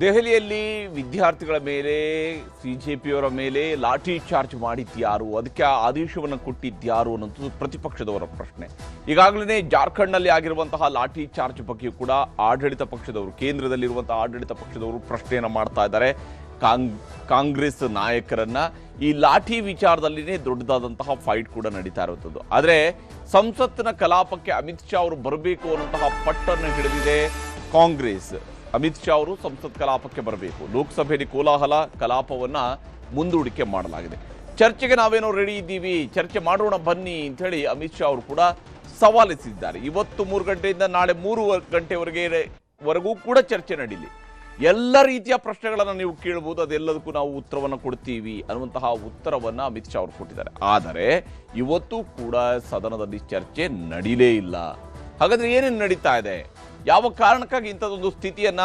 ದೆಹಲಿಯಲ್ಲಿ ವಿದ್ಯಾರ್ಥಿಗಳ ಮೇಲೆ ಸಿಜೆಪಿಯವರ ಮೇಲೆ ಲಾಠಿ ಚಾರ್ಜ್ ಮಾಡಿದ್ಯಾರು, ಅದಕ್ಕೆ ಆದೇಶವನ್ನು ಕೊಟ್ಟಿದ್ಯಾರು ಅನ್ನೋದು ಪ್ರತಿಪಕ್ಷದವರ ಪ್ರಶ್ನೆ. ಈಗಾಗಲೇ ಜಾರ್ಖಂಡ್ನಲ್ಲಿ ಆಗಿರುವಂತಹ ಲಾಠಿ ಚಾರ್ಜ್ ಬಗ್ಗೆ ಕೂಡ ಆಡಳಿತ ಪಕ್ಷದವರು, ಕೇಂದ್ರದಲ್ಲಿರುವಂತಹ ಆಡಳಿತ ಪಕ್ಷದವರು ಪ್ರಶ್ನೆಯನ್ನು ಮಾಡ್ತಾ ಇದ್ದಾರೆ. ಕಾಂಗ್ರೆಸ್ ನಾಯಕರನ್ನ ಈ ಲಾಠಿ ವಿಚಾರದಲ್ಲಿನೇ ದೊಡ್ಡದಾದಂತಹ ಫೈಟ್ ಕೂಡ ನಡೀತಾ ಇರುವಂಥದ್ದು. ಆದರೆ ಸಂಸತ್ತಿನ ಕಲಾಪಕ್ಕೆ ಅಮಿತ್ ಶಾ ಅವರು ಬರಬೇಕು ಅನ್ನುವಂತಹ ಪಟ್ಟನ್ನು ಹಿಡಿದಿದೆ ಕಾಂಗ್ರೆಸ್. ಅಮಿತ್ ಶಾ ಅವರು ಸಂಸತ್ ಕಲಾಪಕ್ಕೆ ಬರಬೇಕು. ಲೋಕಸಭೆಯಲ್ಲಿ ಕೋಲಾಹಲ, ಕಲಾಪವನ್ನ ಮುಂದೂಡಿಕೆ ಮಾಡಲಾಗಿದೆ. ಚರ್ಚೆಗೆ ನಾವೇನೋ ರೆಡಿ ಇದ್ದೀವಿ, ಚರ್ಚೆ ಮಾಡೋಣ ಬನ್ನಿ ಅಂತ ಹೇಳಿ ಅಮಿತ್ ಶಾ ಅವರು ಕೂಡ ಸವಾಲಿಸಿದ್ದಾರೆ. ಇವತ್ತು 3 ಗಂಟೆಯಿಂದ ನಾಳೆ 3 ಗಂಟೆವರೆಗೂ ಕೂಡ ಚರ್ಚೆ ನಡೀಲಿ, ಎಲ್ಲ ರೀತಿಯ ಪ್ರಶ್ನೆಗಳನ್ನು ನೀವು ಕೇಳಬಹುದು, ಅದೆಲ್ಲದಕ್ಕೂ ನಾವು ಉತ್ತರವನ್ನು ಕೊಡ್ತೀವಿ ಅನ್ನುವಂತಹ ಉತ್ತರವನ್ನು ಅಮಿತ್ ಶಾ ಅವರು ಕೊಟ್ಟಿದ್ದಾರೆ. ಆದರೆ ಇವತ್ತು ಕೂಡ ಸದನದಲ್ಲಿ ಚರ್ಚೆ ನಡೀಲೇ ಇಲ್ಲ. ಹಾಗಾದ್ರೆ ಏನೇನು ನಡೀತಾ ಇದೆ, ಯಾವ ಕಾರಣಕ್ಕಾಗಿ ಇಂಥದ್ದೊಂದು ಸ್ಥಿತಿಯನ್ನ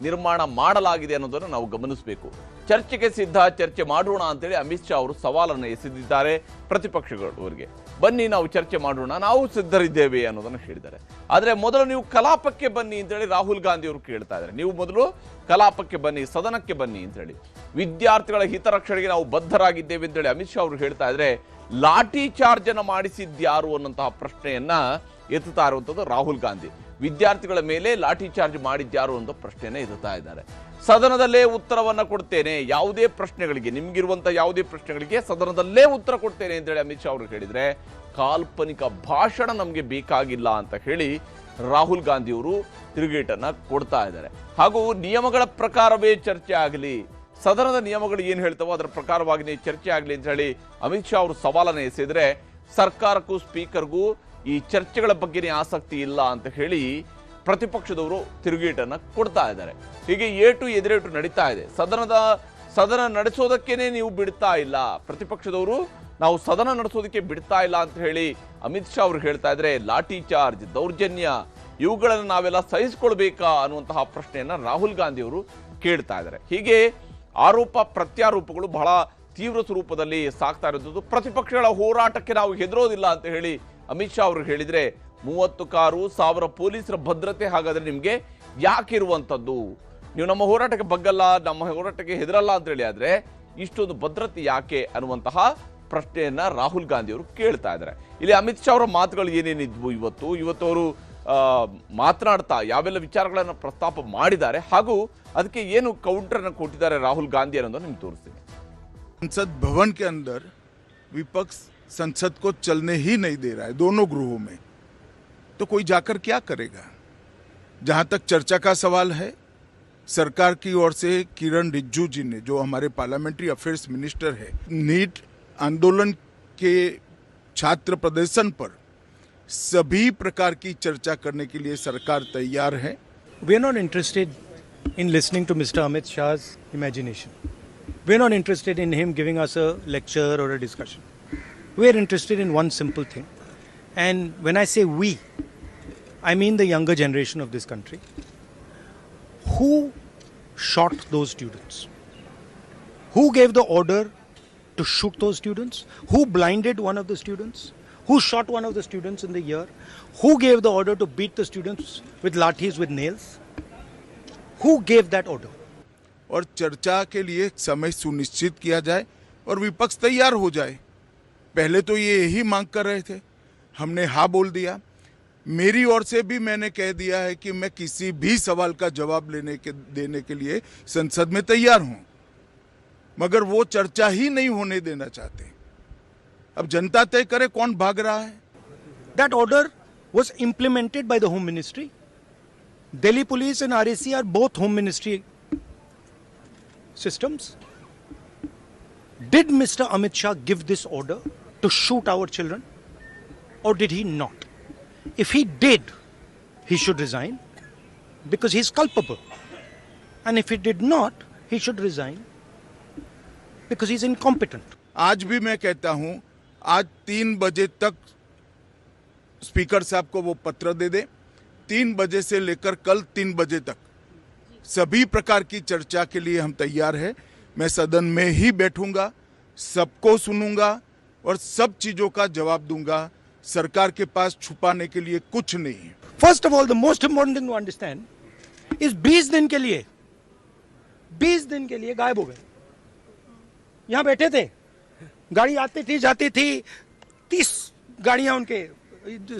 ನಿರ್ಮಾಣ ಮಾಡಲಾಗಿದೆ ಅನ್ನೋದನ್ನು ನಾವು ಗಮನಿಸಬೇಕು. ಚರ್ಚೆಗೆ ಸಿದ್ಧ, ಚರ್ಚೆ ಮಾಡೋಣ ಅಂತೇಳಿ ಅಮಿತ್ ಶಾ ಅವರು ಸವಾಲನ್ನು ಎಸೆದಿದ್ದಾರೆ ಪ್ರತಿಪಕ್ಷಗಳವರಿಗೆ. ಬನ್ನಿ ನಾವು ಚರ್ಚೆ ಮಾಡೋಣ, ನಾವು ಸಿದ್ಧರಿದ್ದೇವೆ ಅನ್ನೋದನ್ನು ಹೇಳಿದ್ದಾರೆ. ಆದರೆ ಮೊದಲು ನೀವು ಕಲಾಪಕ್ಕೆ ಬನ್ನಿ ಅಂತೇಳಿ ರಾಹುಲ್ ಗಾಂಧಿ ಅವರು ಕೇಳ್ತಾ ಇದ್ದಾರೆ. ನೀವು ಮೊದಲು ಕಲಾಪಕ್ಕೆ ಬನ್ನಿ, ಸದನಕ್ಕೆ ಬನ್ನಿ ಅಂತೇಳಿ. ವಿದ್ಯಾರ್ಥಿಗಳ ಹಿತರಕ್ಷಣೆಗೆ ನಾವು ಬದ್ಧರಾಗಿದ್ದೇವೆ ಅಂತೇಳಿ ಅಮಿತ್ ಶಾ ಅವರು ಹೇಳ್ತಾ ಇದ್ರೆ, ಲಾಠಿ ಚಾರ್ಜ್ ಅನ್ನು ಮಾಡಿಸಿದ್ಯಾರು ಅನ್ನೋಂತಹ ಪ್ರಶ್ನೆಯನ್ನ ಎತ್ತುತ್ತಾ ಇರುವಂಥದ್ದು ರಾಹುಲ್ ಗಾಂಧಿ. ವಿದ್ಯಾರ್ಥಿಗಳ ಮೇಲೆ ಲಾಠಿ ಚಾರ್ಜ್ ಮಾಡಿದ್ಯಾರು ಅಂತ ಪ್ರಶ್ನೆಯನ್ನ ಎತ್ತುತ್ತಾ ಇದ್ದಾರೆ. ಸದನದಲ್ಲೇ ಉತ್ತರವನ್ನ ಕೊಡ್ತೇನೆ, ಯಾವುದೇ ಪ್ರಶ್ನೆಗಳಿಗೆ, ನಿಮ್ಗಿರುವಂತಹ ಯಾವುದೇ ಪ್ರಶ್ನೆಗಳಿಗೆ ಸದನದಲ್ಲೇ ಉತ್ತರ ಕೊಡ್ತೇನೆ ಅಂತೇಳಿ ಅಮಿತ್ ಶಾ ಅವರು ಹೇಳಿದ್ರೆ, ಕಾಲ್ಪನಿಕ ಭಾಷಣ ನಮಗೆ ಬೇಕಾಗಿಲ್ಲ ಅಂತ ಹೇಳಿ ರಾಹುಲ್ ಗಾಂಧಿ ಅವರು ತಿರುಗೇಟನ್ನ ಕೊಡ್ತಾ ಇದ್ದಾರೆ. ಹಾಗೂ ನಿಯಮಗಳ ಪ್ರಕಾರವೇ ಚರ್ಚೆ ಆಗಲಿ, ಸದನದ ನಿಯಮಗಳು ಏನು ಹೇಳ್ತಾವೋ ಅದರ ಪ್ರಕಾರವಾಗಿಯೇ ಚರ್ಚೆ ಆಗಲಿ ಅಂತ ಹೇಳಿ ಅಮಿತ್ ಶಾ ಅವರು ಸವಾಲನ್ನು ಎಸೆದ್ರೆ, ಸರ್ಕಾರಕ್ಕೂ ಸ್ಪೀಕರ್ಗೂ ಈ ಚರ್ಚೆಗಳ ಬಗ್ಗೆನೇ ಆಸಕ್ತಿ ಇಲ್ಲ ಅಂತ ಹೇಳಿ ಪ್ರತಿಪಕ್ಷದವರು ತಿರುಗೇಟನ್ನು ಕೊಡ್ತಾ ಇದ್ದಾರೆ. ಹೀಗೆ ಏಟು ಎದುರೇಟು ನಡೀತಾ ಇದೆ. ಸದನ ನಡೆಸೋದಕ್ಕೇನೆ ನೀವು ಬಿಡ್ತಾ ಇಲ್ಲ, ಪ್ರತಿಪಕ್ಷದವರು ನಾವು ಸದನ ನಡೆಸೋದಕ್ಕೆ ಬಿಡ್ತಾ ಇಲ್ಲ ಅಂತ ಹೇಳಿ ಅಮಿತ್ ಶಾ ಅವರು ಹೇಳ್ತಾ ಇದ್ರೆ, ಲಾಠಿ ಚಾರ್ಜ್, ದೌರ್ಜನ್ಯ ಇವುಗಳನ್ನು ನಾವೆಲ್ಲ ಸಹಿಸಿಕೊಳ್ಬೇಕಾ ಅನ್ನುವಂತಹ ಪ್ರಶ್ನೆಯನ್ನ ರಾಹುಲ್ ಗಾಂಧಿ ಅವರು ಕೇಳ್ತಾ ಇದ್ದಾರೆ. ಹೀಗೆ ಆರೋಪ ಪ್ರತ್ಯಾರೋಪಗಳು ಬಹಳ ತೀವ್ರ ಸ್ವರೂಪದಲ್ಲಿ ಸಾಗ್ತಾ ಇರೋದು. ಪ್ರತಿಪಕ್ಷಗಳ ಹೋರಾಟಕ್ಕೆ ನಾವು ಹೆದರೋದಿಲ್ಲ ಅಂತ ಹೇಳಿ ಅಮಿತ್ ಶಾ ಅವರು ಹೇಳಿದ್ರೆ, 30 ಕಾರು, 1000 ಪೊಲೀಸರ ಭದ್ರತೆ ಹಾಗಾದ್ರೆ ನಿಮ್ಗೆ ಯಾಕೆ ಇರುವಂತದ್ದು? ನೀವು ನಮ್ಮ ಹೋರಾಟಕ್ಕೆ ಬಗ್ಗಲ್ಲ, ನಮ್ಮ ಹೋರಾಟಕ್ಕೆ ಹೆದರಲ್ಲ ಅಂತ ಹೇಳಿ ಆದ್ರೆ ಇಷ್ಟೊಂದು ಭದ್ರತೆ ಯಾಕೆ ಅನ್ನುವಂತಹ ಪ್ರಶ್ನೆಯನ್ನ ರಾಹುಲ್ ಗಾಂಧಿ ಅವರು ಕೇಳ್ತಾ ಇದ್ದಾರೆ. ಇಲ್ಲಿ ಅಮಿತ್ ಶಾ ಅವರ ಮಾತುಗಳು ಏನೇನಿದ್ವು, ಇವತ್ತು ಅವರು ಮಾತನಾಡ್ತಾ ಯಾವೆಲ್ಲ ವಿಚಾರಗಳನ್ನು ಪ್ರಸ್ತಾಪ ಮಾಡಿದ್ದಾರೆ ಹಾಗೂ ಅದಕ್ಕೆ ಏನು ಕೌಂಟರ್ ಅನ್ನು ಕೊಟ್ಟಿದ್ದಾರೆ ರಾಹುಲ್ ಗಾಂಧಿ ಅನ್ನೋದನ್ನು ನಿಮ್ಗೆ ತೋರಿಸ್ತೀನಿ. संसद भवन के अंदर विपक्ष संसद को चलने ही नहीं दे रहा है, दोनों गृहों में, तो कोई जाकर क्या करेगा? जहां तक चर्चा का सवाल है, सरकार की ओर से किरण रिजिजू जी ने, जो हमारे पार्लियामेंट्री अफेयर्स मिनिस्टर है, नीट आंदोलन के छात्र प्रदर्शन पर सभी प्रकार की चर्चा करने के लिए सरकार तैयार है. We are not interested in listening to Mr. Amit Shah's imagination. We are not interested in him giving us a lecture or a discussion. We are interested in one simple thing. And when I say we, I mean the younger generation of this country. Who shot those students? Who gave the order to shoot those students? Who blinded one of the students? Who shot one of the students in the ear? Who gave the order to beat the students with lathis, with nails? Who gave that order? और चर्चा के लिए समय सुनिश्चित किया जाए और विपक्ष तैयार हो जाए. पहले तो ये यही मांग कर रहे थे, हमने हाँ बोल दिया. मेरी ओर से भी मैंने कह दिया है कि मैं किसी भी सवाल का जवाब देने के लिए संसद में तैयार हूं, मगर वो चर्चा ही नहीं होने देना चाहते. अब जनता तय करे कौन भाग रहा है. That order was implemented by the Home Ministry. Delhi Police and RAC are both Home Ministry systems. Did Mr. Amit Shah give this order to shoot our children, or did he not? If he did, he should resign because he is culpable. And if he did not, he should resign because he is incompetent. आज भी मैं कहता हूं, आज 3 बजे तक speaker साहब को वो पत्र दे दे. 3 बजे से लेकर कल 3 बजे तक सभी प्रकार की चर्चा के लिए हम तैयार हैं. मैं सदन में ही बैठूंगा, सबको सुनूंगा और सब चीजों का जवाब दूंगा. सरकार के पास छुपाने के लिए कुछ नहीं है. First of all, the most important thing to understand is 20 दिन के लिए 20 दिन के लिए गायब हो गए। यहाँ बैठे थे, गाड़ी आती थी जाती थी, 30 गाड़ियां उनके,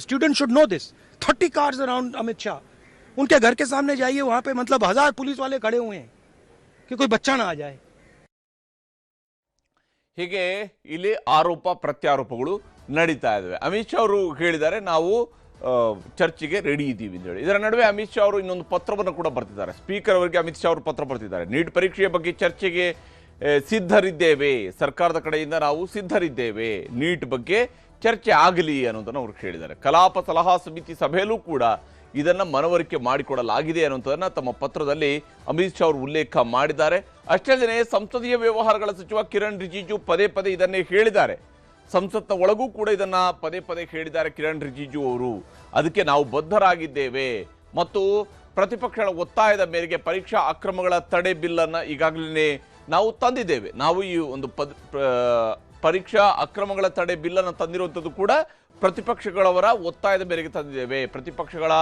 student should know this, 30 cars around Amit Shah. उनके घर के सामने जाइए, वहां पे मतलब 1000 पुलिस वाले खड़े हुए हैं कि कोई बच्चा ना आ जाए। ಹೀಗೆ ಇಲ್ಲಿ ಆರೋಪ ಪ್ರತ್ಯಾರೋಪಗಳು ನಡೀತಾ ಇದ್ದಾವೆ. ಅಮಿತ್ ಶಾ ಅವರು ಹೇಳಿದ್ದಾರೆ ನಾವು ಚರ್ಚೆಗೆ ರೆಡಿ ಇದ್ದೀವಿ ಅಂತ ಹೇಳಿ. ಇದರ ನಡುವೆ ಅಮಿತ್ ಶಾ ಅವರು ಇನ್ನೊಂದು ಪತ್ರವನ್ನು ಕೂಡ ಬರ್ತಿದ್ದಾರೆ. ಸ್ಪೀಕರ್ ಅವರಿಗೆ ಅಮಿತ್ ಶಾ ಅವರು ಪತ್ರ ಬರ್ತಿದ್ದಾರೆ. ನೀಟ್ ಪರೀಕ್ಷೆಯ ಬಗ್ಗೆ ಚರ್ಚೆಗೆ ಸಿದ್ಧರಿದ್ದೇವೆ, ಸರ್ಕಾರದ ಕಡೆಯಿಂದ ನಾವು ಸಿದ್ಧರಿದ್ದೇವೆ, ನೀಟ್ ಬಗ್ಗೆ ಚರ್ಚೆ ಆಗಲಿ ಅನ್ನೋದನ್ನು ಅವ್ರು ಹೇಳಿದ್ದಾರೆ. ಕಲಾಪ ಸಲಹಾ ಸಮಿತಿ ಸಭೆಯಲ್ಲೂ ಕೂಡ ಇದನ್ನ ಮನವರಿಕೆ ಮಾಡಿಕೊಡಲಾಗಿದೆ ಅನ್ನುವಂಥದ್ದನ್ನ ತಮ್ಮ ಪತ್ರದಲ್ಲಿ ಅಮಿತ್ ಶಾ ಅವರು ಉಲ್ಲೇಖ ಮಾಡಿದ್ದಾರೆ. ಅಷ್ಟೇ ಅಲ್ಲದೆ ಸಂಸದೀಯ ವ್ಯವಹಾರಗಳ ಸಚಿವ ಕಿರಣ್ ರಿಜಿಜು ಪದೇ ಪದೇ ಇದನ್ನೇ ಹೇಳಿದ್ದಾರೆ. ಸಂಸತ್ನ ಒಳಗೂ ಕೂಡ ಇದನ್ನ ಪದೇ ಪದೇ ಹೇಳಿದ್ದಾರೆ ಕಿರಣ್ ರಿಜಿಜು ಅವರು. ಅದಕ್ಕೆ ನಾವು ಬದ್ಧರಾಗಿದ್ದೇವೆ ಮತ್ತು ಪ್ರತಿಪಕ್ಷಗಳ ಒತ್ತಾಯದ ಮೇರೆಗೆ ಪರೀಕ್ಷಾ ಅಕ್ರಮಗಳ ತಡೆ ಬಿಲ್ ಅನ್ನ ಈಗಾಗಲೇ ನಾವು ತಂದಿದ್ದೇವೆ. ನಾವು ಈ ಒಂದು ಪರೀಕ್ಷಾ ಅಕ್ರಮಗಳ ತಡೆ ಬಿಲ್ ಅನ್ನು ತಂದಿರುವಂಥದ್ದು ಕೂಡ ಪ್ರತಿಪಕ್ಷಗಳವರ ಒತ್ತಾಯದ ಮೇರೆಗೆ ತಂದಿದ್ದೇವೆ. ಪ್ರತಿಪಕ್ಷಗಳ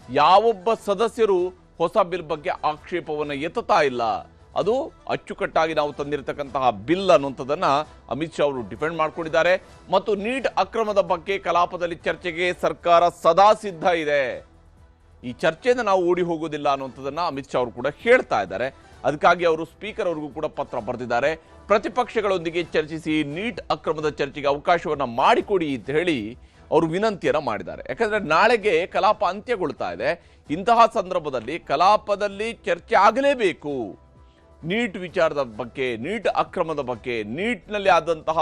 ಯಾವೊಬ್ಬ ಸದಸ್ಯರು ಹೊಸ ಬಿಲ್ ಬಗ್ಗೆ ಆಕ್ಷೇಪವನ್ನು ಎತ್ತುತ್ತಾ ಇಲ್ಲ. ಅದು ಅಚ್ಚುಕಟ್ಟಾಗಿ ನಾವು ತಂದಿರತಕ್ಕಂತಹ ಬಿಲ್ ಅನ್ನುವಂಥದ್ದನ್ನ ಅಮಿತ್ ಶಾ ಅವರು ಡಿಫೆಂಡ್ ಮಾಡ್ಕೊಂಡಿದ್ದಾರೆ. ಮತ್ತು ನೀಟ್ ಅಕ್ರಮದ ಬಗ್ಗೆ ಕಲಾಪದಲ್ಲಿ ಚರ್ಚೆಗೆ ಸರ್ಕಾರ ಸದಾ ಸಿದ್ಧ ಇದೆ. ಈ ಚರ್ಚೆಯಿಂದ ನಾವು ಓಡಿ ಹೋಗೋದಿಲ್ಲ ಅನ್ನುವಂಥದ್ದನ್ನ ಅಮಿತ್ ಶಾ ಅವರು ಕೂಡ ಹೇಳ್ತಾ ಇದ್ದಾರೆ. ಅದಕ್ಕಾಗಿ ಅವರು ಸ್ಪೀಕರ್ ಅವರಿಗೂ ಕೂಡ ಪತ್ರ ಬರೆದಿದ್ದಾರೆ. ಪ್ರತಿಪಕ್ಷಗಳೊಂದಿಗೆ ಚರ್ಚಿಸಿ ನೀಟ್ ಅಕ್ರಮದ ಚರ್ಚೆಗೆ ಅವಕಾಶವನ್ನ ಮಾಡಿಕೊಡಿ ಅಂತ ಹೇಳಿ ಅವರು ವಿನಂತಿಯನ್ನ ಮಾಡಿದ್ದಾರೆ. ಯಾಕಂದ್ರೆ ನಾಳೆಗೆ ಕಲಾಪ ಅಂತ್ಯಗೊಳ್ತಾ ಇದೆ. ಇಂತಹ ಸಂದರ್ಭದಲ್ಲಿ ಕಲಾಪದಲ್ಲಿ ಚರ್ಚೆ ಆಗಲೇಬೇಕು. ನೀಟ್ ವಿಚಾರದ ಬಗ್ಗೆ, ನೀಟ್ ಅಕ್ರಮದ ಬಗ್ಗೆ, ನೀಟ್ನಲ್ಲಿ ಆದಂತಹ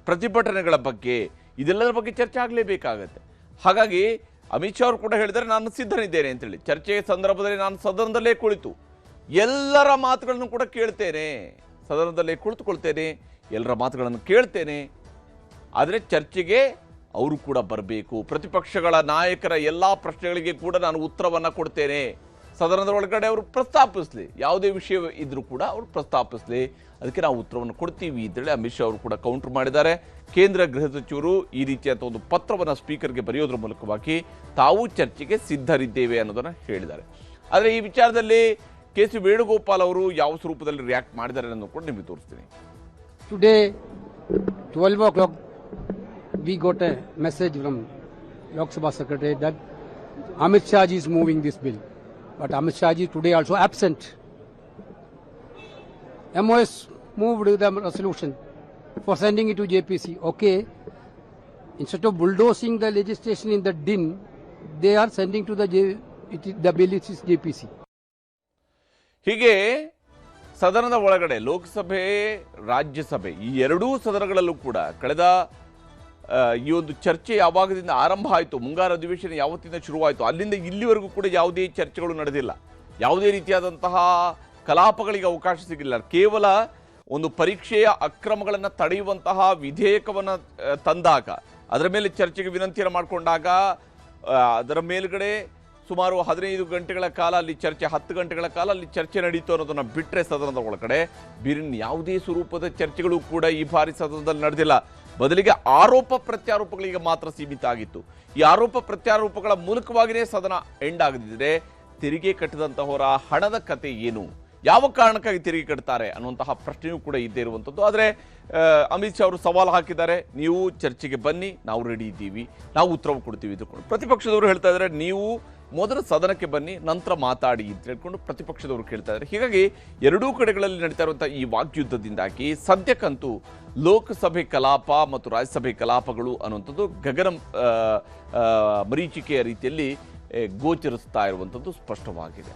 ಪ್ರತಿಭಟನೆಗಳ ಬಗ್ಗೆ, ಇದೆಲ್ಲದರ ಬಗ್ಗೆ ಚರ್ಚೆ ಆಗಲೇಬೇಕಾಗತ್ತೆ. ಹಾಗಾಗಿ ಅಮಿತ್ ಶಾ ಅವರು ಕೂಡ ಹೇಳಿದರೆ ನಾನು ಸಿದ್ಧನಿದ್ದೇನೆ ಅಂತೇಳಿ. ಚರ್ಚೆಯ ಸಂದರ್ಭದಲ್ಲಿ ನಾನು ಸದನದಲ್ಲೇ ಕುಳಿತು ಎಲ್ಲರ ಮಾತುಗಳನ್ನು ಕೂಡ ಕೇಳ್ತೇನೆ, ಸದನದಲ್ಲೇ ಕುಳಿತುಕೊಳ್ತೇನೆ, ಎಲ್ಲರ ಮಾತುಗಳನ್ನು ಕೇಳ್ತೇನೆ. ಆದರೆ ಚರ್ಚೆಗೆ ಅವರು ಕೂಡ ಬರಬೇಕು. ಪ್ರತಿಪಕ್ಷಗಳ ನಾಯಕರ ಎಲ್ಲ ಪ್ರಶ್ನೆಗಳಿಗೆ ಕೂಡ ನಾನು ಉತ್ತರವನ್ನು ಕೊಡ್ತೇನೆ. ಸದನದ ಒಳಗಡೆ ಅವರು ಪ್ರಸ್ತಾಪಿಸಲಿ, ಯಾವುದೇ ವಿಷಯ ಇದ್ರೂ ಕೂಡ ಅವರು ಪ್ರಸ್ತಾಪಿಸಲಿ, ಅದಕ್ಕೆ ನಾವು ಉತ್ತರವನ್ನು ಕೊಡ್ತೀವಿ ಅಂತೇಳಿ ಅಮಿತ್ ಶಾ ಅವರು ಕೂಡ ಕೌಂಟರ್ ಮಾಡಿದ್ದಾರೆ. ಕೇಂದ್ರ ಗೃಹ ಸಚಿವರು ಈ ರೀತಿಯಾದ ಒಂದು ಪತ್ರವನ್ನು ಸ್ಪೀಕರ್ಗೆ ಬರೆಯೋದ್ರ ಮೂಲಕವಾಗಿ ತಾವು ಚರ್ಚೆಗೆ ಸಿದ್ಧರಿದ್ದೇವೆ ಅನ್ನೋದನ್ನು ಹೇಳಿದ್ದಾರೆ. ಆದರೆ ಈ ವಿಚಾರದಲ್ಲಿ ಕೆ.ಸಿ. ವೇಣುಗೋಪಾಲ್ ಅವರು ಯಾವ ಸ್ವರೂಪದಲ್ಲಿ ರಿಯಾಕ್ಟ್ ಮಾಡಿದ್ದಾರೆ ಅನ್ನೋದು ಕೂಡ ನಿಮಗೆ ತೋರಿಸ್ತೀನಿ. Today, 12 o'clock, we got a message from Lok Sabha Secretary that Amit Shah ji is moving this bill. But Amit Shah ji today also absent. MOS moved the resolution for sending it to JPC. Okay, instead of bulldozing the legislation in the DIN, they are sending to the bill is JPC. ಹೀಗೆ ಸದನದ ಒಳಗಡೆ ಲೋಕಸಭೆ, ರಾಜ್ಯಸಭೆ ಈ ಎರಡೂ ಸದನಗಳಲ್ಲೂ ಕೂಡ ಕಳೆದ ಈ ಒಂದು ಚರ್ಚೆ ಯಾವಾಗದಿಂದ ಆರಂಭ ಆಯಿತು, ಮುಂಗಾರು ಅಧಿವೇಶನ ಯಾವತ್ತಿಂದ ಶುರುವಾಯಿತು, ಅಲ್ಲಿಂದ ಇಲ್ಲಿವರೆಗೂ ಕೂಡ ಯಾವುದೇ ಚರ್ಚೆಗಳು ನಡೆದಿಲ್ಲ. ಯಾವುದೇ ರೀತಿಯಾದಂತಹ ಕಲಾಪಗಳಿಗೆ ಅವಕಾಶ ಸಿಗಲಿಲ್ಲ. ಕೇವಲ ಒಂದು ಪರೀಕ್ಷೆಯ ಅಕ್ರಮಗಳನ್ನು ತಡೆಯುವಂತಹ ವಿಧೇಯಕವನ್ನು ತಂದಾಗ, ಅದರ ಮೇಲೆ ಚರ್ಚೆಗೆ ವಿನಂತಿಯನ್ನು ಮಾಡಿಕೊಂಡಾಗ, ಅದರ ಮೇಲ್ಗಡೆ ಸುಮಾರು 15 ಗಂಟೆಗಳ ಕಾಲ ಅಲ್ಲಿ ಚರ್ಚೆ, 10 ಗಂಟೆಗಳ ಕಾಲ ಅಲ್ಲಿ ಚರ್ಚೆ ನಡೀತು ಅನ್ನೋದನ್ನು ಬಿಟ್ಟರೆ ಸದನದ ಒಳಗಡೆ ಬೇರೆ ಯಾವುದೇ ಸ್ವರೂಪದ ಚರ್ಚೆಗಳು ಕೂಡ ಈ ಬಾರಿ ಸದನದಲ್ಲಿ ನಡೆದಿಲ್ಲ. ಬದಲಿಗೆ ಆರೋಪ ಪ್ರತ್ಯಾರೋಪಗಳಿಗೆ ಮಾತ್ರ ಸೀಮಿತ ಆಗಿತ್ತು. ಈ ಆರೋಪ ಪ್ರತ್ಯಾರೋಪಗಳ ಮೂಲಕವಾಗಿಯೇ ಸದನ ಎಂಡ್ ಆಗದಿದ್ದರೆ ತೆರಿಗೆ ಕಟ್ಟಿದಂತಹವರ ಹಣದ ಕತೆ ಏನು, ಯಾವ ಕಾರಣಕ್ಕಾಗಿ ತೆರಿಗೆ ಕಟ್ತಾರೆ ಅನ್ನುವಂತಹ ಪ್ರಶ್ನೆಯೂ ಕೂಡ ಇದ್ದೇ ಇರುವಂಥದ್ದು. ಆದರೆ ಅಮಿತ್ ಶಾ ಅವರು ಸವಾಲು ಹಾಕಿದ್ದಾರೆ, ನೀವು ಚರ್ಚೆಗೆ ಬನ್ನಿ, ನಾವು ರೆಡಿ ಇದ್ದೀವಿ, ನಾವು ಉತ್ತರ ಕೊಡ್ತೀವಿ ಅಂತ. ಪ್ರತಿಪಕ್ಷದವರು ಹೇಳ್ತಾ ಇದ್ದಾರೆ ನೀವು ಮೊದಲು ಸದನಕ್ಕೆ ಬನ್ನಿ, ನಂತರ ಮಾತಾಡಿ ಅಂತ ಹೇಳ್ಕೊಂಡು ಪ್ರತಿಪಕ್ಷದವರು ಕೇಳ್ತಾ ಇದ್ದಾರೆ. ಹೀಗಾಗಿ ಎರಡೂ ಕಡೆಗಳಲ್ಲಿ ನಡೀತಾ ಇರುವಂತಹ ಈ ವಾಗ್ಯುದ್ಧದಿಂದಾಗಿ ಸದ್ಯಕ್ಕಂತೂ ಲೋಕಸಭೆ ಕಲಾಪ ಮತ್ತು ರಾಜ್ಯಸಭೆ ಕಲಾಪಗಳು ಅನ್ನುವಂಥದ್ದು ಗಗನ ಮರೀಚಿಕೆಯ ರೀತಿಯಲ್ಲಿ ಗೋಚರಿಸ್ತಾ ಇರುವಂಥದ್ದು ಸ್ಪಷ್ಟವಾಗಿದೆ.